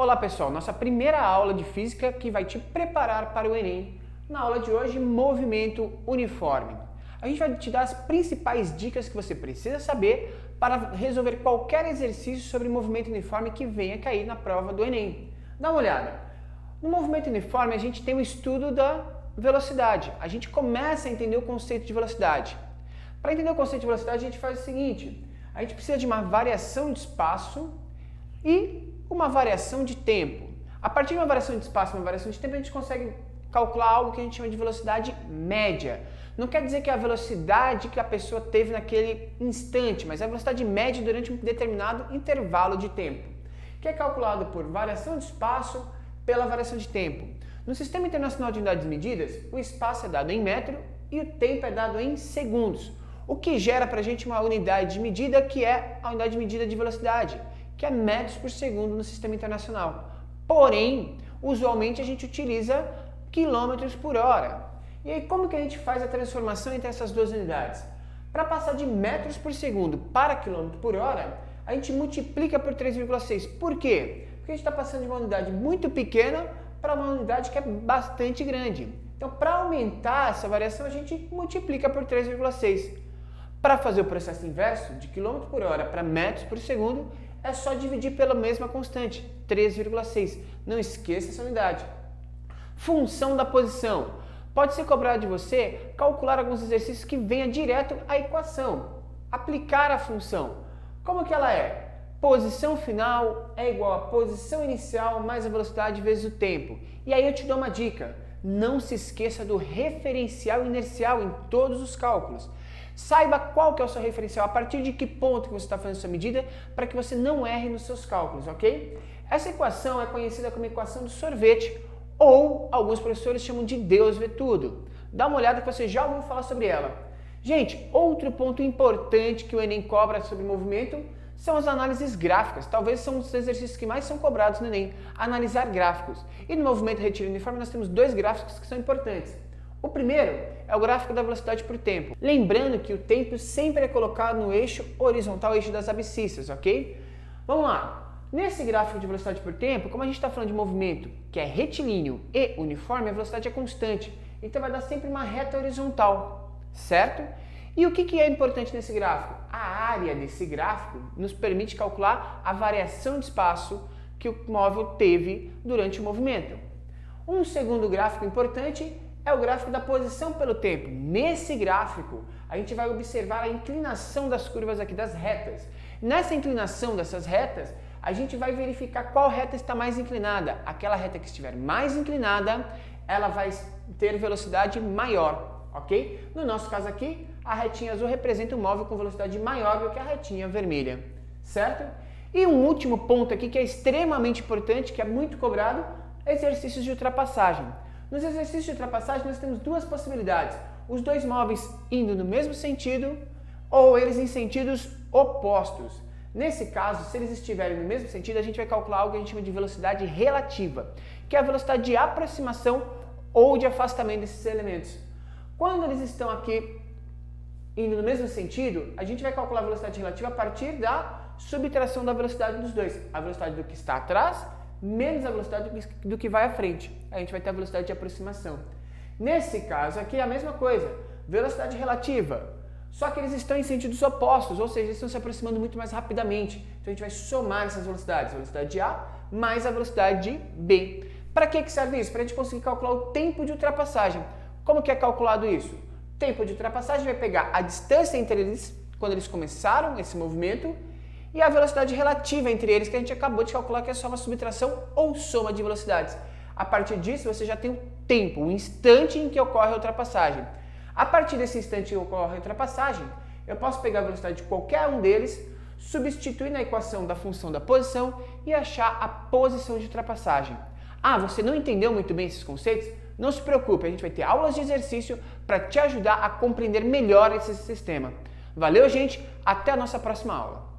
Olá pessoal, nossa primeira aula de física que vai te preparar para o Enem. Na aula de hoje, movimento uniforme. A gente vai te dar as principais dicas que você precisa saber para resolver qualquer exercício sobre movimento uniforme que venha cair na prova do Enem. Dá uma olhada. No movimento uniforme a gente tem o estudo da velocidade. A gente começa a entender o conceito de velocidade. Para entender o conceito de velocidade a gente faz o seguinte, a gente precisa de uma variação de espaço e uma variação de tempo. A partir de uma variação de espaço e uma variação de tempo, a gente consegue calcular algo que a gente chama de velocidade média. Não quer dizer que é a velocidade que a pessoa teve naquele instante, mas é a velocidade média durante um determinado intervalo de tempo, que é calculado por variação de espaço pela variação de tempo. No Sistema Internacional de Unidades Medidas, o espaço é dado em metro e o tempo é dado em segundos, o que gera para a gente uma unidade de medida que é a unidade de medida de velocidade, que é metros por segundo no sistema internacional. Porém, usualmente a gente utiliza quilômetros por hora. E aí, como que a gente faz a transformação entre essas duas unidades? Para passar de metros por segundo para quilômetro por hora, a gente multiplica por 3,6. Por quê? Porque a gente está passando de uma unidade muito pequena para uma unidade que é bastante grande. Então, para aumentar essa variação, a gente multiplica por 3,6. Para fazer o processo inverso, de quilômetro por hora para metros por segundo, é só dividir pela mesma constante, 3,6. Não esqueça essa unidade. Função da posição. Pode ser cobrado de você calcular alguns exercícios que venha direto à equação. Aplicar a função. Como que ela é? Posição final é igual a posição inicial mais a velocidade vezes o tempo. E aí eu te dou uma dica. Não se esqueça do referencial inercial em todos os cálculos. Saiba qual que é o seu referencial, a partir de que ponto que você está fazendo sua medida, para que você não erre nos seus cálculos, ok? Essa equação é conhecida como equação do sorvete, ou alguns professores chamam de Deus vê tudo. Dá uma olhada que você já ouviu falar sobre ela. Gente, outro ponto importante que o Enem cobra sobre movimento são as análises gráficas. Talvez são os exercícios que mais são cobrados no Enem, analisar gráficos. E no movimento retiro uniforme nós temos dois gráficos que são importantes. O primeiro é o gráfico da velocidade por tempo. Lembrando que o tempo sempre é colocado no eixo horizontal, eixo das abscissas, ok? Vamos lá. Nesse gráfico de velocidade por tempo, como a gente está falando de movimento que é retilíneo e uniforme, a velocidade é constante. Então vai dar sempre uma reta horizontal, certo? E o que é importante nesse gráfico? A área desse gráfico nos permite calcular a variação de espaço que o móvel teve durante o movimento. Um segundo gráfico importante é o gráfico da posição pelo tempo. Nesse gráfico, a gente vai observar a inclinação das curvas aqui, das retas. Nessa inclinação dessas retas, a gente vai verificar qual reta está mais inclinada. Aquela reta que estiver mais inclinada, ela vai ter velocidade maior, ok? No nosso caso aqui, a retinha azul representa um móvel com velocidade maior do que a retinha vermelha, certo? E um último ponto aqui que é extremamente importante, que é muito cobrado, exercícios de ultrapassagem. Nos exercícios de ultrapassagem nós temos duas possibilidades, os dois móveis indo no mesmo sentido ou eles em sentidos opostos. Nesse caso, se eles estiverem no mesmo sentido, a gente vai calcular algo que a gente chama de velocidade relativa, que é a velocidade de aproximação ou de afastamento desses elementos. Quando eles estão aqui indo no mesmo sentido, a gente vai calcular a velocidade relativa a partir da subtração da velocidade dos dois, a velocidade do que está atrás menos a velocidade do que vai à frente. A gente vai ter a velocidade de aproximação. Nesse caso aqui é a mesma coisa, velocidade relativa, só que eles estão em sentidos opostos, ou seja, eles estão se aproximando muito mais rapidamente. Então a gente vai somar essas velocidades, a velocidade de A mais a velocidade de B. Para que serve isso? Para a gente conseguir calcular o tempo de ultrapassagem. Como que é calculado isso? O tempo de ultrapassagem vai pegar a distância entre eles, quando eles começaram esse movimento, e a velocidade relativa entre eles, que a gente acabou de calcular, que é só uma subtração ou soma de velocidades. A partir disso, você já tem o tempo, o instante em que ocorre a ultrapassagem. A partir desse instante que ocorre a ultrapassagem, eu posso pegar a velocidade de qualquer um deles, substituir na equação da função da posição e achar a posição de ultrapassagem. Ah, você não entendeu muito bem esses conceitos? Não se preocupe, a gente vai ter aulas de exercício para te ajudar a compreender melhor esse sistema. Valeu, gente! Até a nossa próxima aula!